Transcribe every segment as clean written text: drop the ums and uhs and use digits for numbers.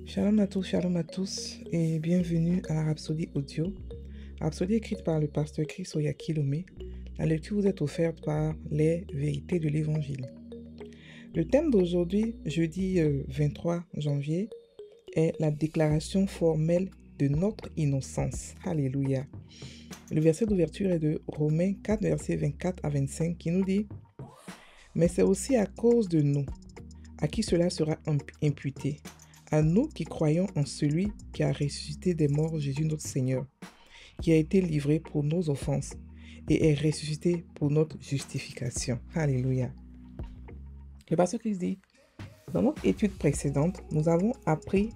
Shalom à tous et bienvenue à la Rhapsodie audio. Rhapsodie écrite par le pasteur Chris Oyakilome. La lecture vous est offerte par les vérités de l'Évangile. Le thème d'aujourd'hui, jeudi 23 janvier, est la déclaration formelle de notre innocence. Alléluia. Le verset d'ouverture est de Romains 4, versets 24 à 25 qui nous dit « Mais c'est aussi à cause de nous, à qui cela sera imputé, à nous qui croyons en celui qui a ressuscité des morts, Jésus notre Seigneur, qui a été livré pour nos offenses et est ressuscité pour notre justification. » Alléluia. Le pasteur Christ dit, dans notre étude précédente, nous avons appris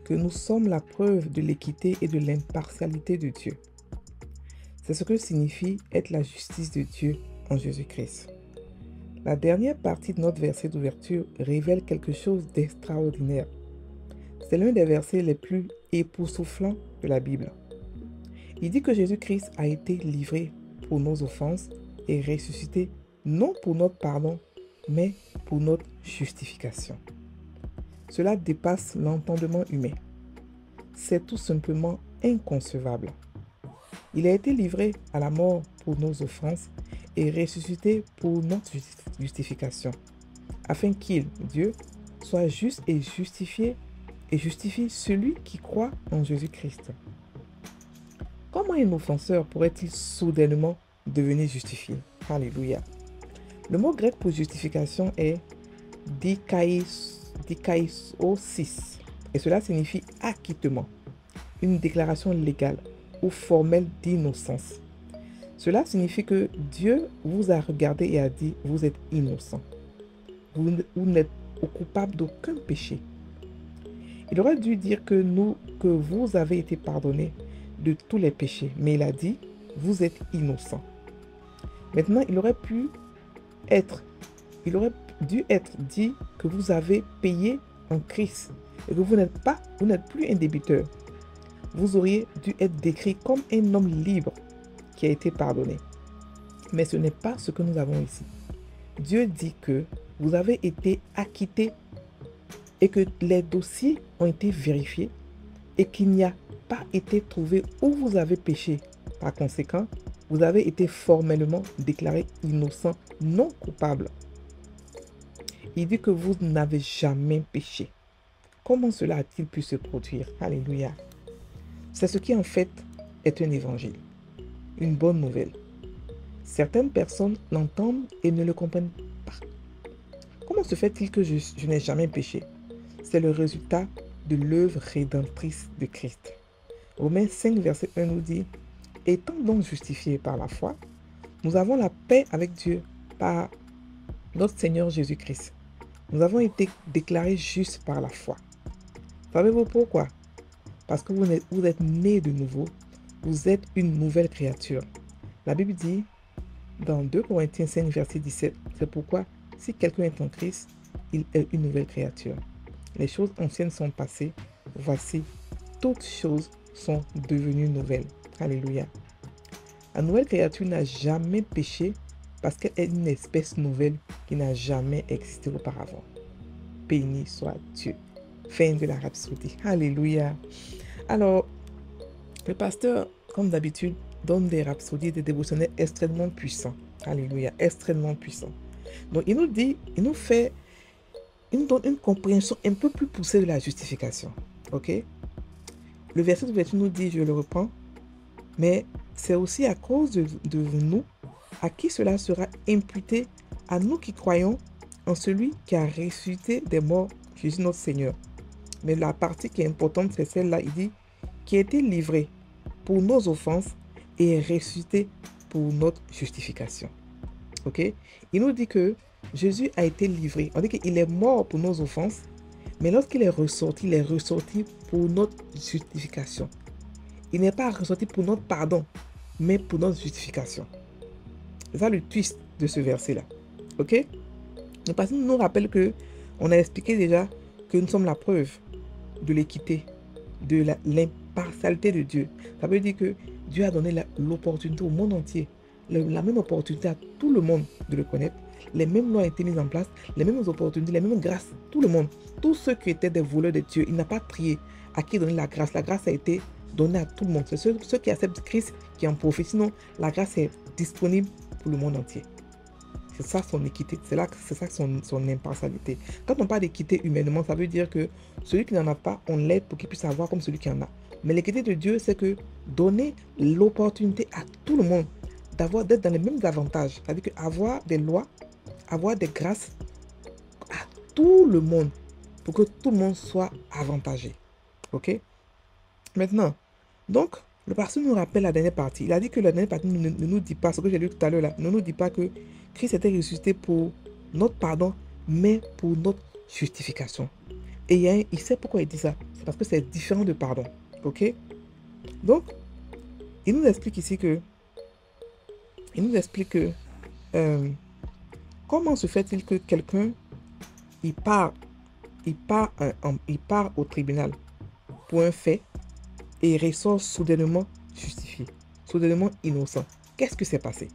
que nous sommes la preuve de l'équité et de l'impartialité de Dieu. C'est ce que signifie être la justice de Dieu en Jésus-Christ. La dernière partie de notre verset d'ouverture révèle quelque chose d'extraordinaire. C'est l'un des versets les plus époustouflants de la Bible. Il dit que Jésus-Christ a été livré pour nos offenses et ressuscité non pour notre pardon, mais pour notre justification. Cela dépasse l'entendement humain. C'est tout simplement inconcevable. Il a été livré à la mort pour nos offenses et ressuscité pour notre justification, afin qu'il, Dieu, soit juste et justifie celui qui croit en Jésus-Christ. Comment un offenseur pourrait-il soudainement devenir justifié? Alléluia. Le mot grec pour justification est dikaios et cela signifie acquittement, une déclaration légale ou formelle d'innocence. Cela signifie que Dieu vous a regardé et a dit « Vous êtes innocent. Vous n'êtes coupable d'aucun péché. » Il aurait dû dire que vous avez été pardonné de tous les péchés, mais il a dit « Vous êtes innocent. » Maintenant, il aurait dû être dit que vous avez payé en Christ et que vous n'êtes plus un débiteur. Vous auriez dû être décrit comme un homme libre qui a été pardonné. Mais ce n'est pas ce que nous avons ici. Dieu dit que vous avez été acquittés et que les dossiers ont été vérifiés et qu'il n'y a pas été trouvé où vous avez péché. Par conséquent, vous avez été formellement déclaré innocent, non coupable. Il dit que vous n'avez jamais péché. Comment cela a-t-il pu se produire? Alléluia. C'est ce qui en fait est un évangile, une bonne nouvelle. Certaines personnes l'entendent et ne le comprennent pas. Comment se fait-il que je n'ai jamais péché? C'est le résultat de l'œuvre rédemptrice de Christ. Romains 5, verset 1 nous dit « Étant donc justifiés par la foi, nous avons la paix avec Dieu par notre Seigneur Jésus-Christ. Nous avons été déclarés justes par la foi. » Savez-vous pourquoi? Parce que vous êtes nés de nouveau, vous êtes une nouvelle créature. La Bible dit dans 2 Corinthiens 5, verset 17, c'est pourquoi si quelqu'un est en Christ, il est une nouvelle créature. Les choses anciennes sont passées, voici, toutes choses sont devenues nouvelles. Alléluia. La nouvelle créature n'a jamais péché parce qu'elle est une espèce nouvelle qui n'a jamais existé auparavant. Béni soit Dieu. Fin de la rhapsodie. Alléluia. Alors, le pasteur, comme d'habitude, donne des rhapsodies, des dévotionnels extrêmement puissants. Alléluia, extrêmement puissants. Donc, il nous donne une compréhension un peu plus poussée de la justification. Ok? Le verset d'ouverture nous dit, je le reprends, mais c'est aussi à cause de nous, à qui cela sera imputé, à nous qui croyons en celui qui a ressuscité des morts, Jésus notre Seigneur. Mais la partie qui est importante, c'est celle-là. Il dit, qui a été livré pour nos offenses et ressuscité pour notre justification. Ok? Il nous dit que Jésus a été livré. On dit qu'il est mort pour nos offenses, mais lorsqu'il est ressorti pour notre justification. Il n'est pas ressorti pour notre pardon, mais pour notre justification. C'est ça le twist de ce verset-là. Ok? Le passage nous rappelle que on a expliqué déjà que nous sommes la preuve de l'équité, de l'impartialité de Dieu. Ça veut dire que Dieu a donné l'opportunité au monde entier, la même opportunité à tout le monde de le connaître, les mêmes lois ont été mises en place, les mêmes opportunités, les mêmes grâces, tout le monde, tous ceux qui étaient des voleurs de Dieu, il n'a pas trié à qui donner la grâce. La grâce a été donnée à tout le monde. C'est ceux qui acceptent Christ qui en profitent. Sinon, la grâce est disponible pour le monde entier. C'est ça son équité, c'est ça son impartialité. Quand on parle d'équité humainement, ça veut dire que celui qui n'en a pas, on l'aide pour qu'il puisse avoir comme celui qui en a. Mais l'équité de Dieu, c'est que donner l'opportunité à tout le monde d'être dans les mêmes avantages. C'est-à-dire qu'avoir des lois, avoir des grâces à tout le monde pour que tout le monde soit avantagé. Ok? Maintenant, donc, le pasteur nous rappelle la dernière partie. Il a dit que la dernière partie ne nous dit pas, ce que j'ai lu tout à l'heure là, ne nous dit pas que Christ était ressuscité pour notre pardon, mais pour notre justification. Et il sait pourquoi il dit ça. C'est parce que c'est différent de pardon. Ok? Donc, il nous explique ici que comment se fait-il que quelqu'un il part au tribunal pour un fait et il ressort soudainement justifié, soudainement innocent. Qu'est-ce qui s'est passé?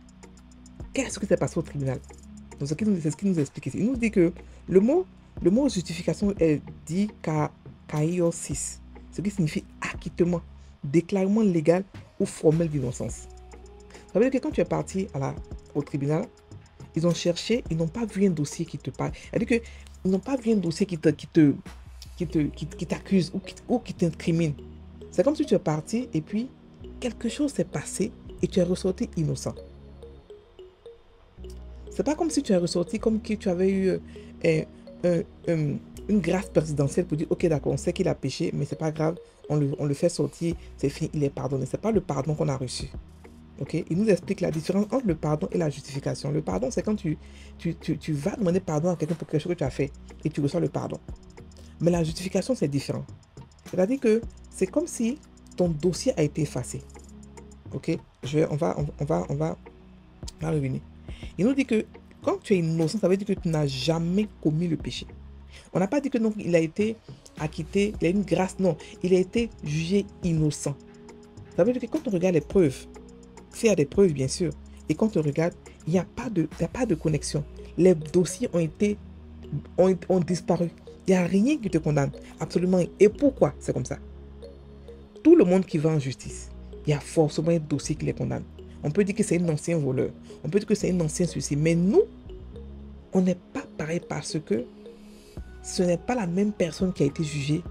Qu'est-ce qui s'est passé au tribunal? Donc, c'est ce qu'il nous explique ici. Il nous dit que le mot justification est dit kaiosis, ce qui signifie acquittement, déclarement légal ou formel d'innocence. Ça veut dire que quand tu es parti au tribunal, ils ont cherché, ils n'ont pas vu un dossier qui te parle. C'est-à-dire qu'ils n'ont pas vu un dossier qui t'accuse ou qui t'incrimine. C'est comme si tu es parti et puis quelque chose s'est passé et tu es ressorti innocent. C'est pas comme si tu es ressorti comme que tu avais eu une grâce présidentielle pour dire ok d'accord, on sait qu'il a péché, mais c'est pas grave, on le fait sortir, c'est fini, il est pardonné. C'est pas le pardon qu'on a reçu. Ok, il nous explique la différence entre le pardon et la justification. Le pardon, c'est quand tu vas demander pardon à quelqu'un pour quelque chose que tu as fait et tu reçois le pardon. Mais la justification, c'est différent. C'est-à-dire que c'est comme si ton dossier a été effacé. Ok, on va revenir. Il nous dit que quand tu es innocent, ça veut dire que tu n'as jamais commis le péché. On n'a pas dit que non, il a été acquitté, il a une grâce. Non, il a été jugé innocent. Ça veut dire que quand on regarde les preuves, s'il y a des preuves, bien sûr, et quand on regarde, il n'y a pas de connexion. Les dossiers ont disparu. Il n'y a rien qui te condamne. Absolument rien. Et pourquoi c'est comme ça? Tout le monde qui va en justice, il y a forcément un dossier qui les condamne. On peut dire que c'est un ancien voleur. On peut dire que c'est un ancien suicide. Mais nous, on n'est pas pareil parce que ce n'est pas la même personne qui a été jugée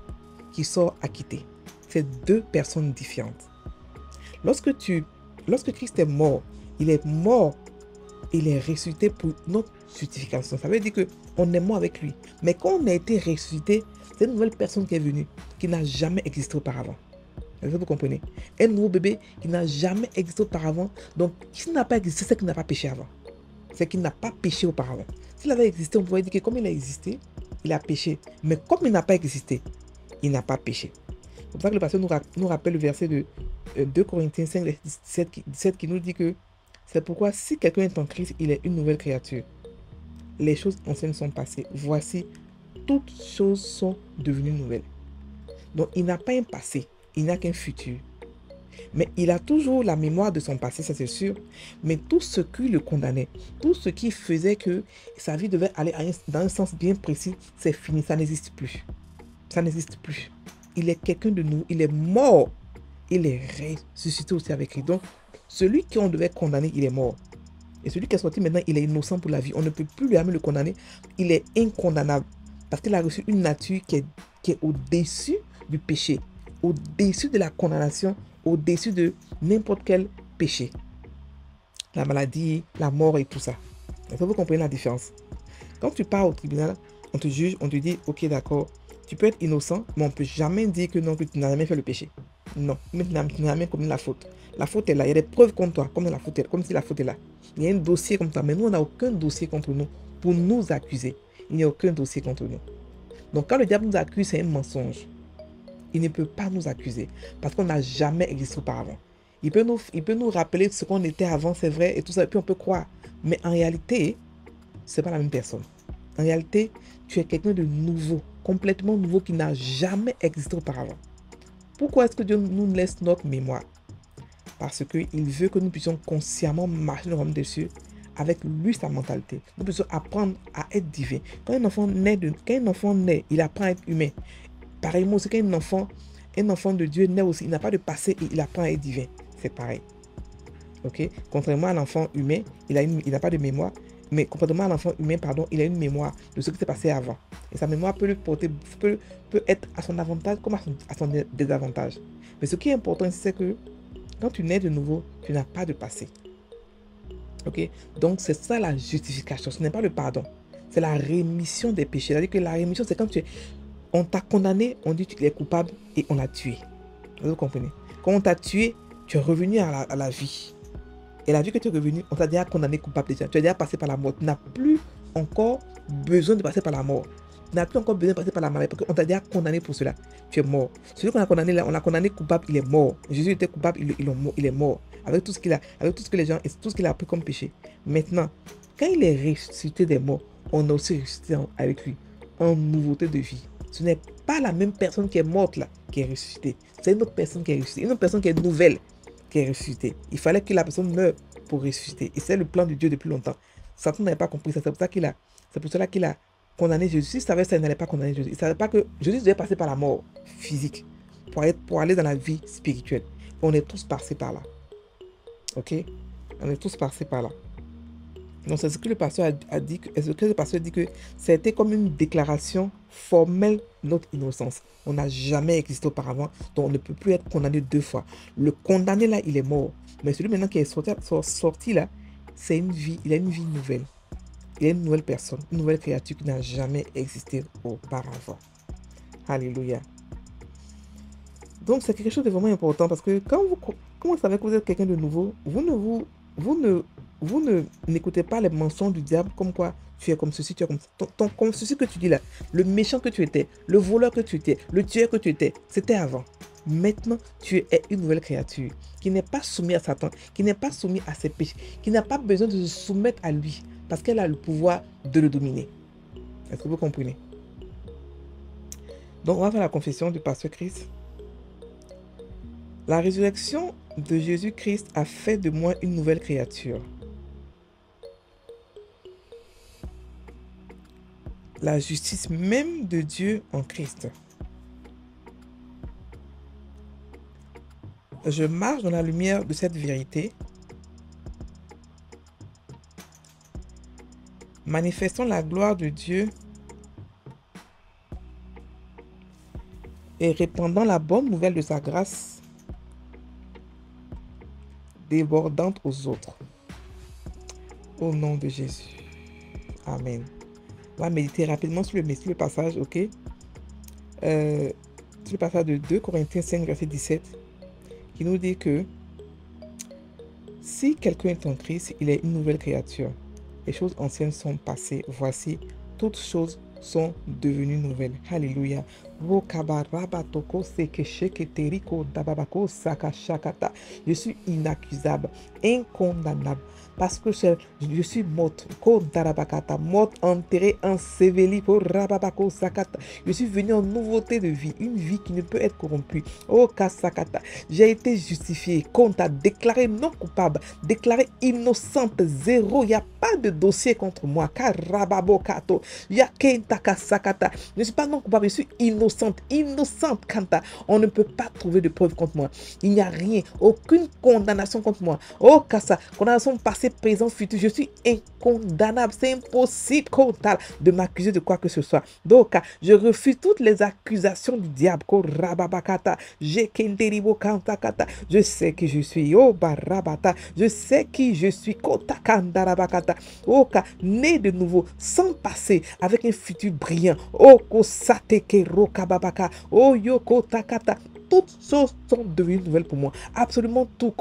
qui sort acquittée. C'est deux personnes différentes. Lorsque Christ est mort, il est ressuscité pour notre justification. Ça veut dire qu'on est mort avec lui. Mais quand on a été ressuscité, c'est une nouvelle personne qui est venue, qui n'a jamais existé auparavant. Est-ce que vous comprenez? Un nouveau bébé qui n'a jamais existé auparavant. Donc, s'il n'a pas existé, c'est qu'il n'a pas péché avant. C'est qu'il n'a pas péché auparavant. S'il avait existé, on pourrait dire que comme il a existé, il a péché. Mais comme il n'a pas existé, il n'a pas péché. C'est pour ça que le pasteur nous rappelle le verset de 2 Corinthiens 5, 17 qui nous dit que c'est pourquoi si quelqu'un est en Christ, il est une nouvelle créature. Les choses anciennes sont passées. Voici, toutes choses sont devenues nouvelles. Donc, il n'a pas un passé. Il n'a qu'un futur. Mais il a toujours la mémoire de son passé, ça c'est sûr. Mais tout ce qui le condamnait, tout ce qui faisait que sa vie devait aller dans un sens bien précis, c'est fini, ça n'existe plus. Ça n'existe plus. Il est quelqu'un de nous, il est mort. Il est ressuscité aussi avec lui. Donc, celui qu'on devait condamner, il est mort. Et celui qui est sorti maintenant, il est innocent pour la vie. On ne peut plus jamais le condamner. Il est incondamnable. Parce qu'il a reçu une nature qui est au-dessus du péché, au-dessus de la condamnation, au-dessus de n'importe quel péché. La maladie, la mort et tout ça. Est-ce que vous comprenez la différence? Quand tu pars au tribunal, on te juge, on te dit, ok d'accord, tu peux être innocent, mais on ne peut jamais dire que non, que tu n'as jamais fait le péché. Non, mais tu n'as jamais commis la faute. La faute est là, il y a des preuves contre toi, comme si la faute est là. Il y a un dossier comme ça, mais nous, on n'a aucun dossier contre nous pour nous accuser. Il n'y a aucun dossier contre nous. Donc quand le diable nous accuse, c'est un mensonge. Il ne peut pas nous accuser parce qu'on n'a jamais existé auparavant. Il peut nous rappeler ce qu'on était avant, c'est vrai, et tout ça, et puis on peut croire. Mais en réalité, ce n'est pas la même personne. En réalité, tu es quelqu'un de nouveau, complètement nouveau, qui n'a jamais existé auparavant. Pourquoi est-ce que Dieu nous laisse notre mémoire? Parce qu'il veut que nous puissions consciemment marcher dans le royaume des cieux avec lui sa mentalité. Nous devons apprendre à être divin. Quand un enfant naît, il apprend à être humain. Pareillement aussi, quand un enfant de Dieu naît aussi, il n'a pas de passé et il apprend à être divin. C'est pareil. Ok? Contrairement à l'enfant humain, il n'a pas de mémoire. Mais contrairement à l'enfant humain, il a une mémoire de ce qui s'est passé avant. Et sa mémoire peut être à son avantage comme à son désavantage. Mais ce qui est important, c'est que quand tu nais de nouveau, tu n'as pas de passé. Ok? Donc, c'est ça la justification. Ce n'est pas le pardon. C'est la rémission des péchés. C'est-à-dire que la rémission, c'est quand on t'a condamné, on dit que tu es coupable et on l'a tué. Vous comprenez? Quand on t'a tué, tu es revenu à la vie. Et la vie que tu es revenu, on t'a déjà condamné coupable déjà. Tu as déjà passé par la mort. Tu n'as plus encore besoin de passer par la mort. Tu n'as plus encore besoin de passer par la mort parce qu'on t'a déjà condamné pour cela. Tu es mort. Celui qu'on a condamné là, on l'a condamné coupable, il est mort. Jésus était coupable, il est mort. Avec tout ce qu'il a, avec tout ce que les gens, et tout ce qu'il a appris comme péché. Maintenant, quand il est ressuscité des morts, on a aussi ressuscité avec lui en nouveauté de vie. Ce n'est pas la même personne qui est morte là, qui est ressuscitée. C'est une autre personne qui est ressuscitée, une autre personne qui est nouvelle, qui est ressuscitée. Il fallait que la personne meure pour ressusciter. Et c'est le plan de Dieu depuis longtemps. Satan n'avait pas compris ça. C'est pour cela qu'il a condamné Jésus. S'il savait ça, il n'allait pas condamner Jésus. Il ne savait pas que Jésus devait passer par la mort physique pour aller dans la vie spirituelle. On est tous passés par là. Ok? On est tous passés par là. Donc, c'est ce que le pasteur a dit. Est-ce que le pasteur dit que c'était comme une déclaration formelle de notre innocence. On n'a jamais existé auparavant, donc on ne peut plus être condamné deux fois. Le condamné là, il est mort. Mais celui maintenant qui est sorti là, c'est une vie, il a une vie nouvelle. Il est une nouvelle personne, une nouvelle créature qui n'a jamais existé auparavant. Alléluia. Donc, c'est quelque chose de vraiment important parce que quand vous savez que vous êtes quelqu'un de nouveau, vous n'écoutez pas les mensonges du diable comme quoi tu es comme ceci, tu es comme ça. Comme ceci que tu dis là, le méchant que tu étais, le voleur que tu étais, le tueur que tu étais, c'était avant. Maintenant, tu es une nouvelle créature qui n'est pas soumise à Satan, qui n'est pas soumise à ses péchés, qui n'a pas besoin de se soumettre à lui parce qu'elle a le pouvoir de le dominer. Est-ce que vous comprenez? Donc, on va faire la confession du pasteur Christ. La résurrection de Jésus-Christ a fait de moi une nouvelle créature. La justice même de Dieu en Christ. Je marche dans la lumière de cette vérité, manifestant la gloire de Dieu et répandant la bonne nouvelle de sa grâce débordante aux autres. Au nom de Jésus. Amen. On va méditer rapidement sur le passage, ok? Sur le passage de 2 Corinthiens 5, verset 17, qui nous dit que si quelqu'un est en Christ, il est une nouvelle créature. Les choses anciennes sont passées. Voici, toutes choses sont devenues nouvelles. Alléluia. Je suis inaccusable, incondamnable, parce que je suis morte, morte, enterrée, ensevelie, je suis venu en nouveauté de vie, une vie qui ne peut être corrompue. Oh Kasakata, j'ai été justifiée, compta, déclarée non coupable, déclarée innocente, zéro, il n'y a pas de dossier contre moi. Karababokato, Yakenta, je ne suis pas non coupable, je suis innocente, Kanta. On ne peut pas trouver de preuves contre moi. Il n'y a rien, aucune condamnation contre moi. Oh Kassa, condamnation passée, présent, futur, je suis incondamnable. C'est impossible de m'accuser de quoi que ce soit. Donc, je refuse toutes les accusations du diable. Je sais qui je suis. Oh Barabata, je sais qui je suis. Né de nouveau, sans passé, avec un futur brillant. Oh Kosateke Rokababaka. Oh Yoko Takata. Toutes choses sont devenues nouvelles pour moi. Absolument tout.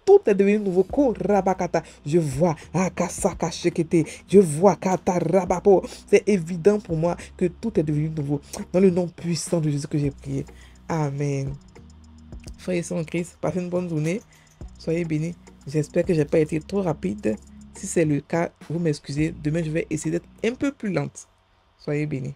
Tout est devenu nouveau. Je vois Akasaka Shekete. Je vois Kata Rabapo. C'est évident pour moi que tout est devenu nouveau. Dans le nom puissant de Jésus que j'ai prié. Amen. Frères et sœurs en Christ, passez une bonne journée. Soyez bénis. J'espère que je n'ai pas été trop rapide. Si c'est le cas, vous m'excusez. Demain, je vais essayer d'être un peu plus lente. Soyez bénis.